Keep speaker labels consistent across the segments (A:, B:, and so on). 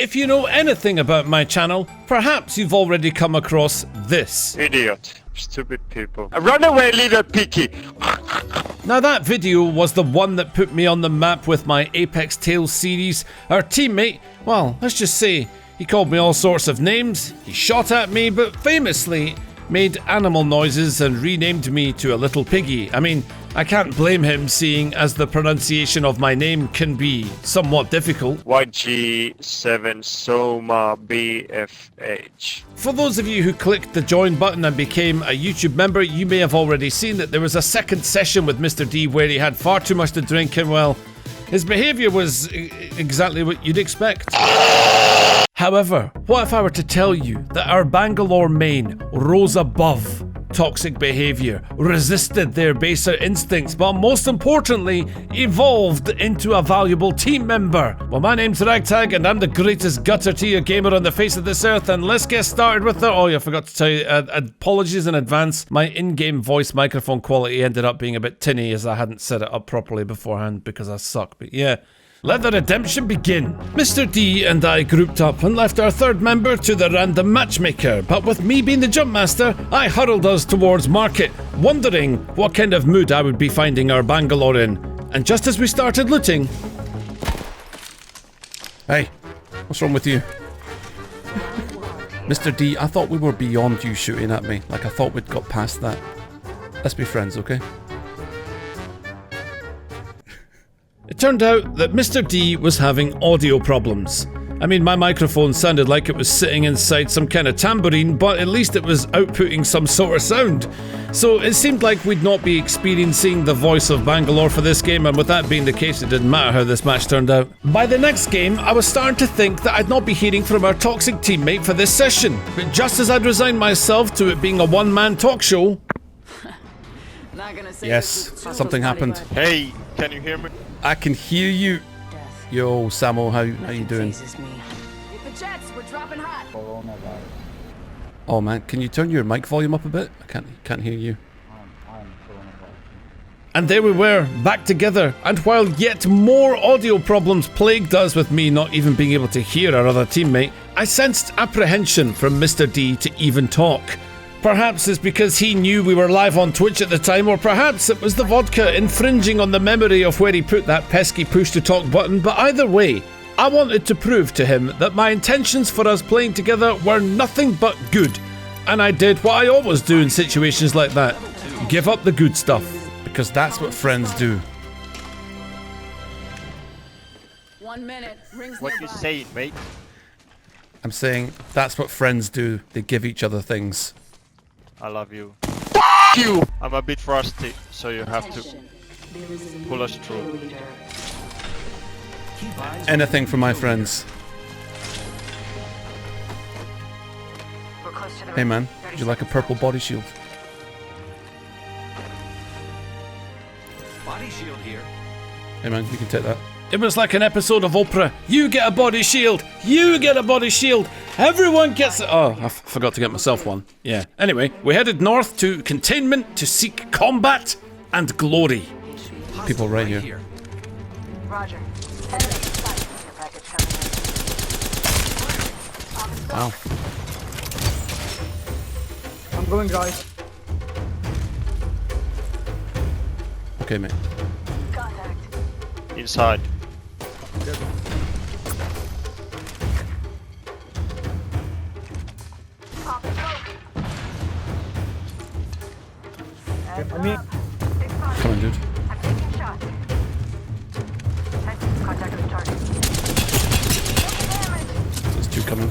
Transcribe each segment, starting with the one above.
A: If you know anything about my channel, perhaps you've already come across this.
B: Idiot. Stupid people. Run away, little piggy!
A: Now that video was the one that put me on the map with my Apex Tales series. Our teammate, well, let's just say, he called me all sorts of names, he shot at me, but famously made animal noises and renamed me to a little piggy. I mean, I can't blame him, seeing as the pronunciation of my name can be somewhat difficult.
B: YG7 Soma BFH.
A: For those of you who clicked the join button and became a YouTube member, you may have already seen that there was a second session with Mr. D where he had far too much to drink and, well, his behaviour was exactly what you'd expect. However, what if I were to tell you that our Bangalore main rose above toxic behaviour, resisted their baser instincts, but most importantly, evolved into a valuable team member? Well, my name's Tagg, and I'm the greatest gutter tier gamer on the face of this earth, and let's get started with it. Oh yeah, I forgot to tell you, apologies in advance. My in-game voice microphone quality ended up being a bit tinny as I hadn't set it up properly beforehand because I suck, but yeah. Let the redemption begin. Mr. D and I grouped up and left our third member to the random matchmaker, but with me being the jump master, I hurled us towards Market, wondering what kind of mood I would be finding our Bangalore in. And just as we started looting... Hey, what's wrong with you? Mr. D, I thought we were beyond you shooting at me. Like, I thought we'd got past that. Let's be friends, okay? It turned out that Mr. D was having audio problems. I mean, my microphone sounded like it was sitting inside some kind of tambourine, but at least it was outputting some sort of sound. So it seemed like we'd not be experiencing the voice of Bangalore for this game, and with that being the case, it didn't matter how this match turned out. By the next game, I was starting to think that I'd not be hearing from our toxic teammate for this session. But just as I'd resigned myself to it being a one-man talk show... Yes, something happened.
B: Hey, can you hear me?
A: I can hear you. Yo, Samo, how you doing? Oh man, can you turn your mic volume up a bit? I can't hear you. And there we were, back together, and while yet more audio problems plagued us with me not even being able to hear our other teammate, I sensed apprehension from Mr. D to even talk. Perhaps it's because he knew we were live on Twitch at the time, or perhaps it was the vodka infringing on the memory of where he put that pesky push to talk button, but either way, I wanted to prove to him that my intentions for us playing together were nothing but good. And I did what I always do in situations like that. Give up the good stuff, because that's what friends do.
C: 1 minute. Rings
B: What you saying, mate?
A: I'm saying that's what friends do. They give each other things.
B: I love you. You! I'm a bit frosty, so you have to pull us through.
A: Anything for my friends. Hey man, would you like a purple body shield?
D: Body shield here.
A: Hey man, you can take that. It was like an episode of Oprah. You get a body shield. You get a body shield. Everyone gets it. Oh, I forgot to get myself one. Yeah. Anyway, we headed north to Containment to seek combat and glory. People right here.
C: Roger.
A: Wow.
E: I'm going, guys.
A: Okay, mate.
B: Inside.
E: I mean,
A: Come on, dude. There's two coming.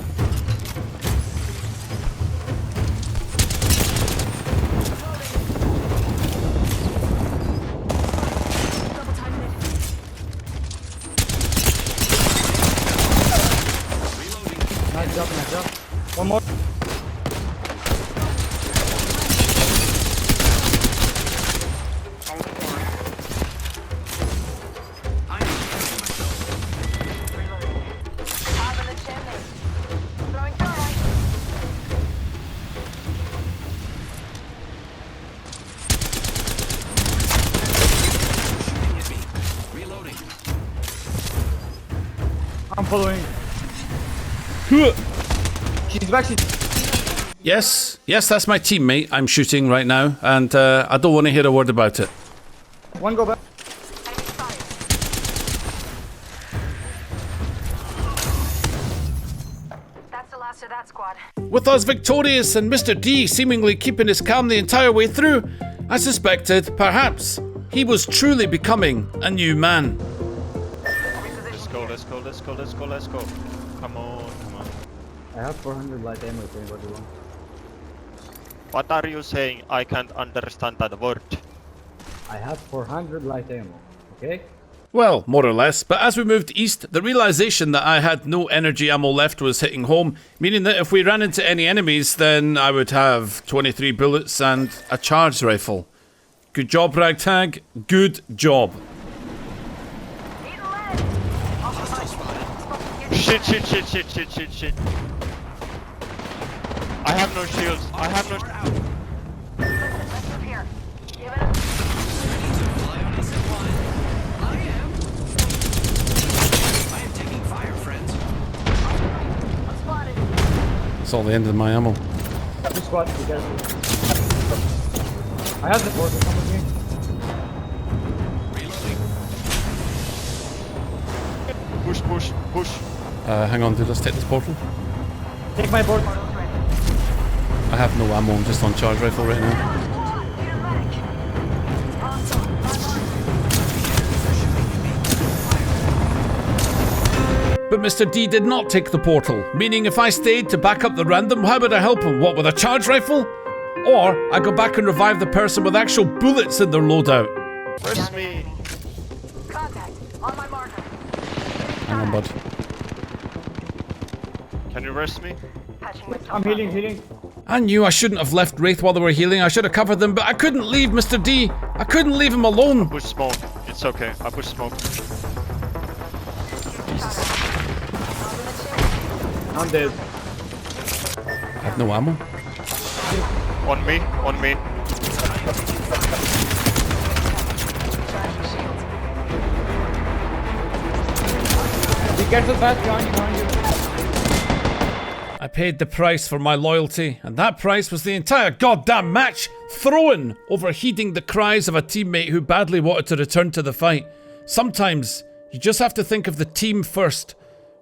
E: nice job. One more. I'm following. She's back.
A: Yes, that's my teammate I'm shooting right now, and I don't want to hear a word about it.
E: One go back.
C: That's the last of that squad.
A: With us victorious and Mr. D seemingly keeping his calm the entire way through, I suspected, perhaps, he was truly becoming a new man.
B: Let's go, let's go, let's go, let's go, let's go. Come on, come on.
E: I have 400 light ammo if anybody wants.
B: What are you saying? I can't understand that word.
E: I have 400 light ammo, okay?
A: Well, more or less, but as we moved east, the realization that I had no energy ammo left was hitting home, meaning that if we ran into any enemies, then I would have 23 bullets and a charged rifle. Good job, Ragtag. Good job.
B: Shit, shit, shit, shit, shit, shit, shit. I have no shields. I have no.
C: Let's move here. Give it a spotted.
A: That's all the end of my ammo.
E: Two squads, be careful. I have the portal, come with me.
B: Push, push, push.
A: Hang on, let's take this portal.
E: Take my board.
A: I have no ammo, I'm just on charge rifle right now. But Mr. D did not take the portal, meaning if I stayed to back up the random, how would I help him? What, with a charge rifle? Or I go back and revive the person with actual bullets in their loadout.
B: Press me.
C: Contact. On my marker.
A: Hang on, bud.
B: Can you rest me?
C: Patching my
E: I'm healing.
A: I knew I shouldn't have left Wraith while they were healing. I should have covered them, but I couldn't leave Mr. D. I couldn't leave him alone.
B: Push smoke. It's okay. I push smoke.
E: I'm dead.
A: I have no ammo.
B: On me. On me.
E: Be careful, fast behind you.
A: I paid the price for my loyalty, and that price was the entire goddamn match thrown over heeding the cries of a teammate who badly wanted to return to the fight. Sometimes you just have to think of the team first,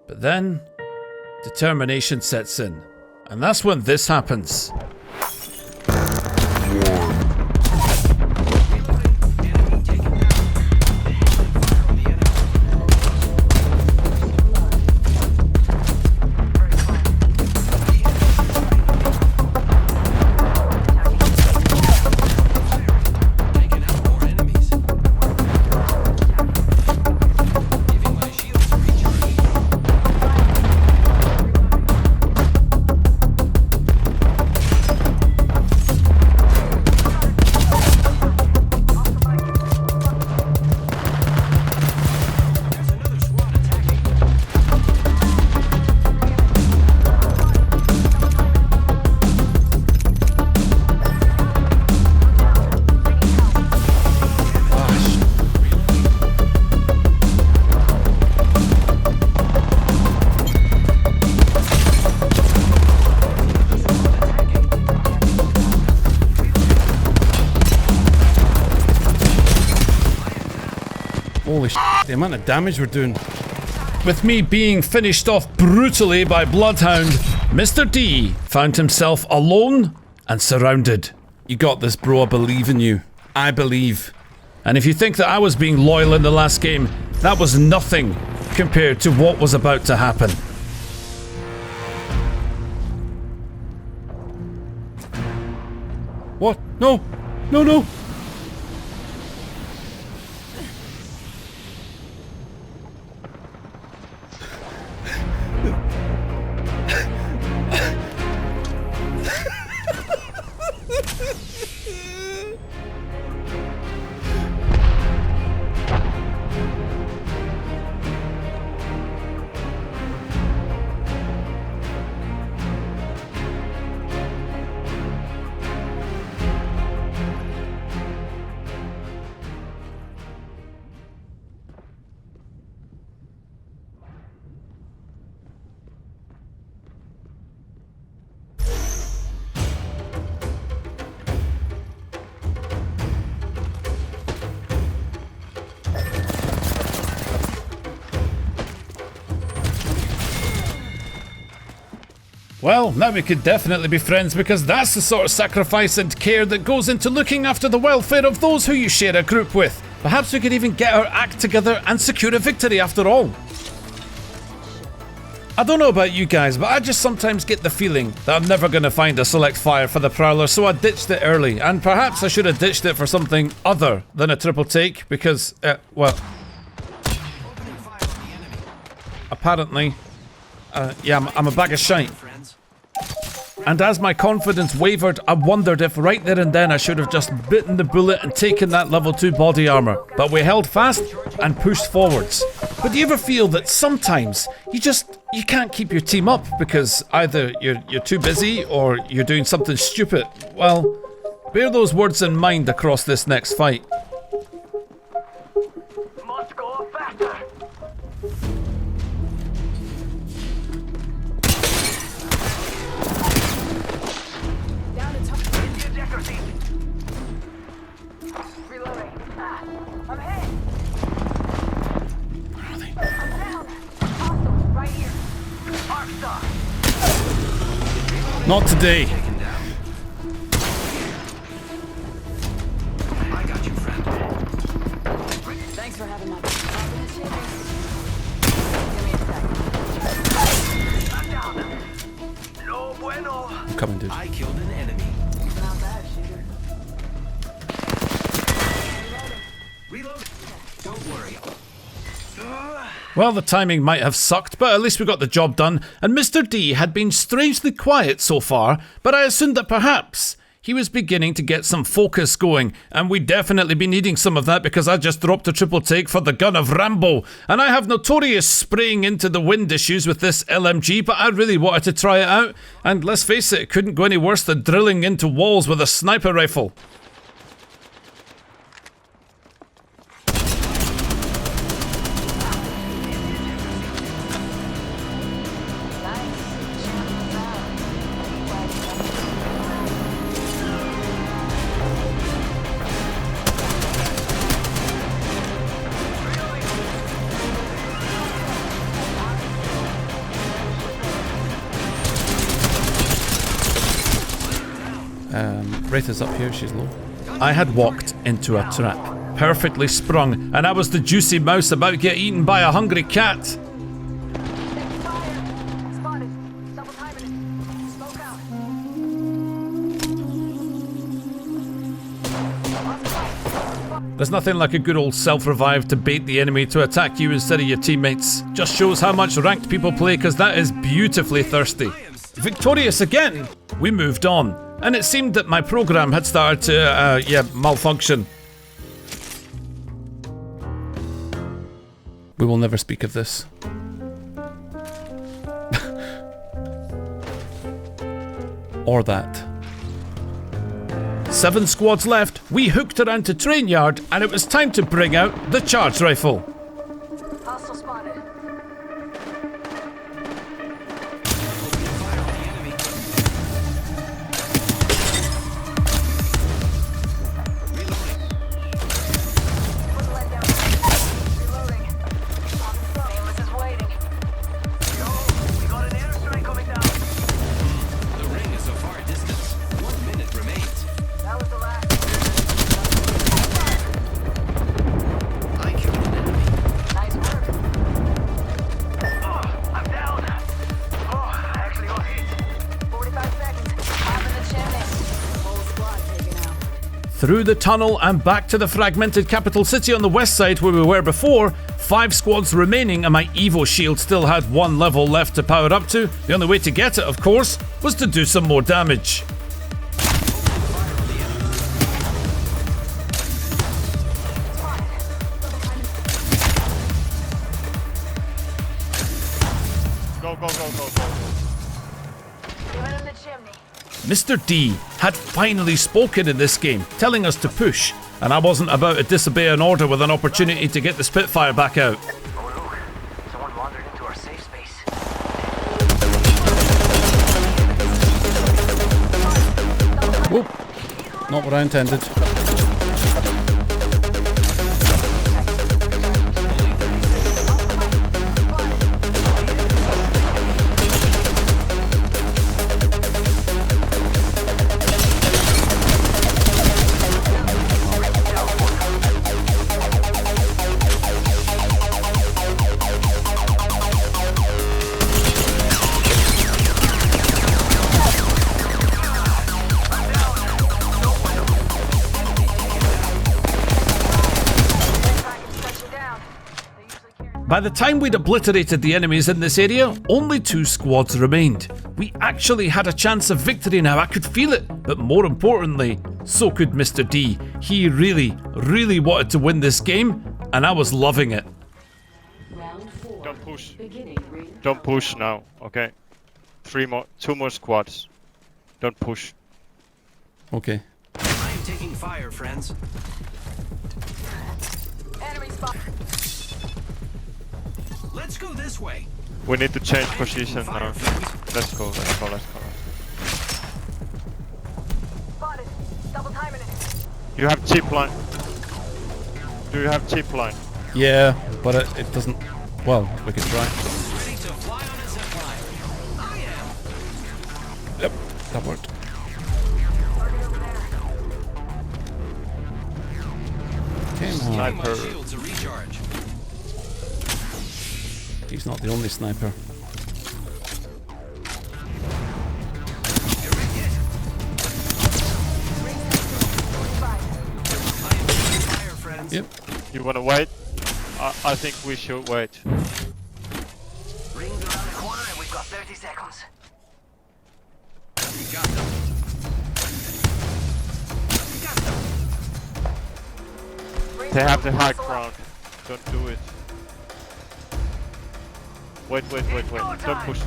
A: but then determination sets in, and that's when this happens. Holy shit, the amount of damage we're doing. With me being finished off brutally by Bloodhound, Mr. D found himself alone and surrounded. You got this, bro. I believe in you. I believe. And if you think that I was being loyal in the last game, that was nothing compared to what was about to happen. What? No! No, no! Well, now we could definitely be friends because that's the sort of sacrifice and care that goes into looking after the welfare of those who you share a group with. Perhaps we could even get our act together and secure a victory after all. I don't know about you guys, but I just sometimes get the feeling that I'm never going to find a select fire for the Prowler, so I ditched it early. And perhaps I should have ditched it for something other than a triple take because, well... apparently, yeah, I'm a bag of shite. And as my confidence wavered, I wondered if right there and then I should have just bitten the bullet and taken that level 2 body armor. But we held fast and pushed forwards. But do you ever feel that sometimes you can't keep your team up because either you're too busy or you're doing something stupid? Well, bear those words in mind across this next fight.
C: Must go faster. Reloading. I'm hit.
A: Where are they?
C: I'm down. Hostile, right here. Arc star.
A: Not today.
D: I got you, friend.
C: Thanks for having my back. Give me a sec. I'm down. No bueno.
A: Coming, dude.
D: I killed an enemy.
C: Not bad, shooter.
D: Reload. Don't worry.
A: Well, the timing might have sucked, but at least we got the job done, and Mr. D had been strangely quiet so far, but I assumed that perhaps he was beginning to get some focus going, and we'd definitely be needing some of that because I just dropped a triple take for the gun of Rambo, and I have notorious spraying into the wind issues with this LMG, but I really wanted to try it out, and let's face it couldn't go any worse than drilling into walls with a sniper rifle. Wraith is up here, she's low. I had walked into a trap, perfectly sprung, and I was the juicy mouse about to get eaten by a hungry cat.
C: Fire. Spotted. Double timing it. Smoke out.
A: There's nothing like a good old self-revive to bait the enemy to attack you instead of your teammates. Just shows how much ranked people play because that is beautifully thirsty. Victorious again, we moved on. And it seemed that my program had started to, malfunction. We will never speak of this. Or that. 7 squads left, we hooked around to train yard, and it was time to bring out the charge rifle.
C: Hostile spotted.
A: Through the tunnel and back to the fragmented capital city on the west side where we were before. 5 squads remaining and my Evo shield still had 1 level left to power up to. The only way to get it, of course, was to do some more damage.
B: Go.
C: Giving him the chimney.
A: Mr. D had finally spoken in this game, telling us to push, and I wasn't about to disobey an order with an opportunity to get the Spitfire back out.
C: Oh look, someone wandered into our safe space.
A: Whoop, not what I intended. By the time we'd obliterated the enemies in this area, only 2 squads remained. We actually had a chance of victory now, I could feel it. But more importantly, so could Mr. D. He really wanted to win this game, and I was loving it.
B: Don't push. Don't push now, okay? 2 more squads. Don't push.
A: Okay.
D: I am taking fire, friends.
C: Enemy spot.
D: Let's go this way.
B: We need to change
D: I am taking
B: position
D: fire,
B: now.
D: friends.
B: Let's go.
C: Spotted. Double timing it.
B: You have chip line. Do you have chip line?
A: Yeah, but it doesn't... Well, we could try.
D: Ready to fly on a zip line. I am.
A: Yep, that worked. Come on.
D: Giving my
B: Sniper.
D: shields a recharge.
A: He's not the only sniper.
D: You're hit. I am taking fire, friends.
A: Yep.
B: You wanna wait? I think we should wait.
C: Rings around the corner and we've got 30 seconds.
D: You got them. You got them.
B: They have the high ground. Don't do it. Wait. Don't push.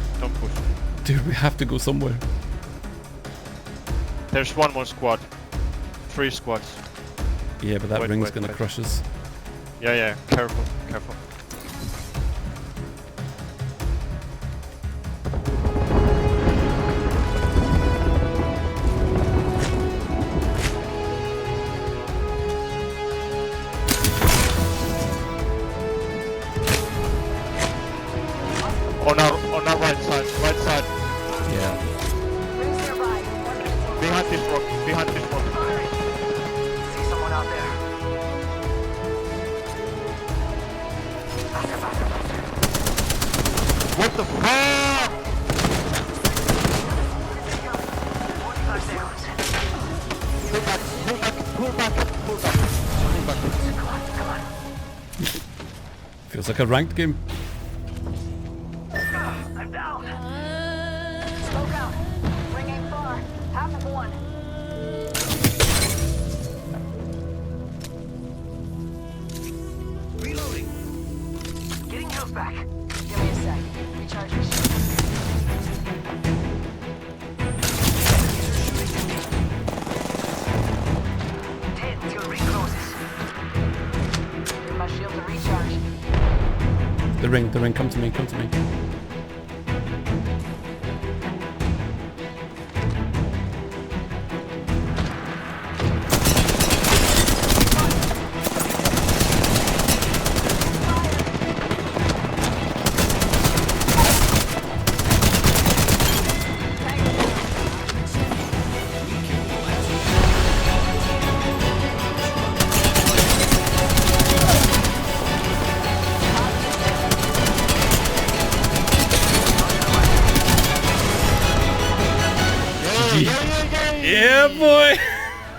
A: Dude, we have to go somewhere.
B: There's 1 more squad. 3 squads.
A: Yeah, but that
B: Wait,
A: ring's
B: wait,
A: gonna
B: wait.
A: crush us.
B: Yeah. Careful. On our right side.
A: Yeah.
C: Rings nearby.
B: Behind this rock.
C: See someone out there.
B: What the fuck?
C: 45 seconds.
B: Pull back.
C: Come on.
A: Feels like a ranked game.
C: I'm down. Smoke out. Ring ain't far. Half of one.
D: Reloading.
C: Getting health back. Give me a sec. Recharge your shield. Till ring closes. Give my shield to recharge.
A: The ring, come to me. Yeah, boy!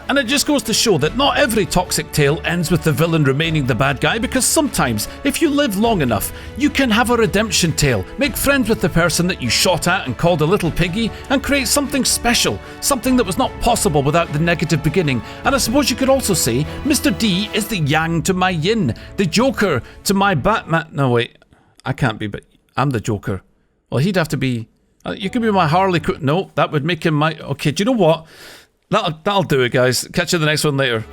A: And it just goes to show that not every toxic tale ends with the villain remaining the bad guy, because sometimes, if you live long enough, you can have a redemption tale, make friends with the person that you shot at and called a little piggy, and create something special, something that was not possible without the negative beginning. And I suppose you could also say, Mr. D is the yang to my yin, the Joker to my Batman. No, wait, I can't be, but I'm the Joker. Well, he'd have to be... you could be my Harley Quinn. No, that would make him my... Okay, do you know what? That'll do it, guys. Catch you in the next one later.